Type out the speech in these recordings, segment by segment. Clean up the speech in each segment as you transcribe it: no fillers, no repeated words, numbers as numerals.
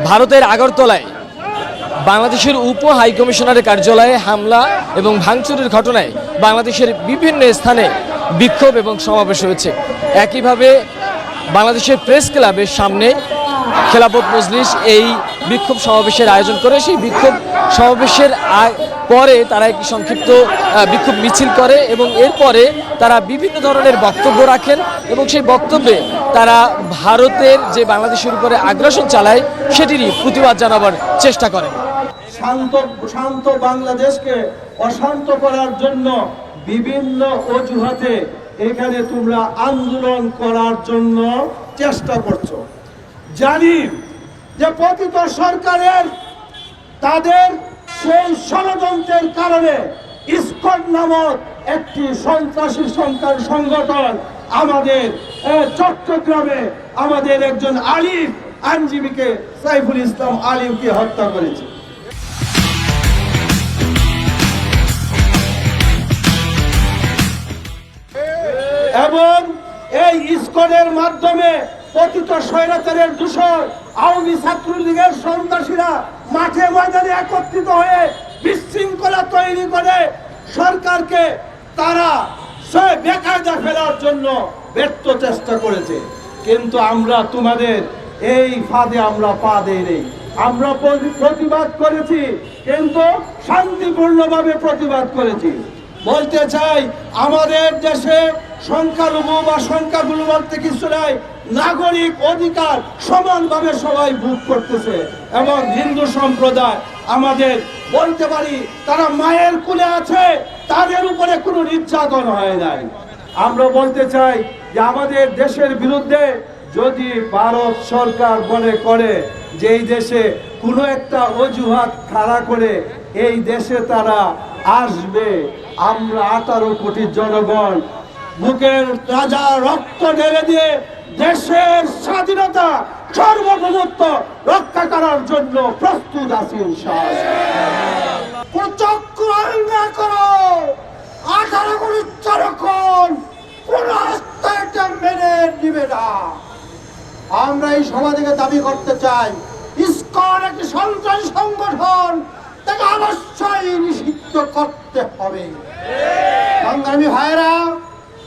ভারতের আগরতলায় বাংলাদেশের উপ হাইকমিশনারের কার্যালয়ে হামলা এবং ভাঙচুরের ঘটনায় বাংলাদেশের বিভিন্ন স্থানে বিক্ষোভ এবং সমাবেশ হয়েছে। একইভাবে বাংলাদেশের প্রেস ক্লাবের সামনে খেলাফত মজলিস এই বিক্ষোভ সমাবেশের আয়োজন করে। সেই বিক্ষোভ সমাবেশের পরে তারা একটি সংক্ষিপ্ত বিক্ষোভ মিছিল করে এবং এরপরে তারা বিভিন্ন ধরনের বক্তব্য রাখেন এবং সেই বক্তব্যে তারা ভারতের যে বাংলাদেশের উপরে আগ্রাসন চালায় সেটিরই প্রতিবাদ জানাবার চেষ্টা করেন। শান্ত বাংলাদেশকে অশান্ত করার জন্য বিভিন্ন অজুহাতে এখানে তোমরা আন্দোলন করার জন্য চেষ্টা করছো। জানি যে পতিত সরকারের তাদের সেই ষড়যন্ত্রের কারণে ইসকন নামক একটি সন্ত্রাসী সংগঠন আমাদের চট্টগ্রামে আমাদের একজন আলিম আইনজীবীকে সাইফুল ইসলাম আলিমকে হত্যা করেছে। এবং এই ইসকনের মাধ্যমে পতিত স্বৈরাচারের দূষণ আওয়ামী ছাত্রলীগের সন্ত্রাসীরা মাঠে ময়দানে একত্রিত হয়ে বিশৃঙ্খলা তৈরি করে সরকারকে তারা বেকায়দা ফেলার জন্য ব্যর্থ চেষ্টা করেছে। কিন্তু আমরা তোমাদের এই ফাঁদে আমরা পা দেই। আমরা প্রতিবাদ করেছি, কিন্তু শান্তিপূর্ণভাবে প্রতিবাদ করেছি। বলতে চাই, আমাদের দেশে সংখ্যালঘু বা সংখ্যাগুরু বলতে কিছু নাই, নাগরিক অধিকার সমানভাবে সবাই ভোগ করতেছে। এবং হিন্দু সম্প্রদায় আমাদের বলতে পারি তারা মায়ের কোলে আছে, তাদের উপরে কোনো নির্যাতন হয় নাই। আমরা বলতে চাই যে আমাদের দেশের বিরুদ্ধে যদি ভারত সরকার মনে করে যে এই দেশে কোনো একটা অজুহাত খাড়া করে এই দেশে তারা আসবে, আমরা 18 কোটি জনগণ বুকের রাজা রক্ত ঢেলে দিয়ে দেশের স্বাধীনতা সার্বভৌমত্ব রক্ষা করার জন্য প্রস্তুত আছি ইনশাআল্লাহ। চক্রান্ত না করো, 18 কোটি জনগণ কোন রাস্তায় মেনে নিবে না। আমরা এই সভা থেকে দাবি করতে চাই, ইসকন একটি সন্ত্রাসী সংগঠন, তাকে অবশ্যই নিষিদ্ধ করতে হবে। সংগ্রামী ভাইরা,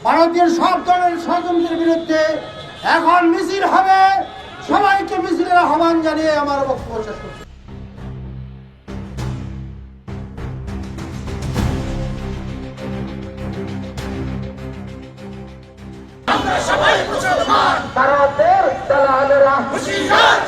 ভারতীয় সব ধরনের ষড়যন্ত্রের বিরুদ্ধে এখন মিছিল হবে। সবাইকে মিছিলের আহ্বান জানিয়ে আমার বক্তব্য শেষ করছি। আমরা সবাই মুসলমান, ভারতের দালালেরা হুঁশিয়ার।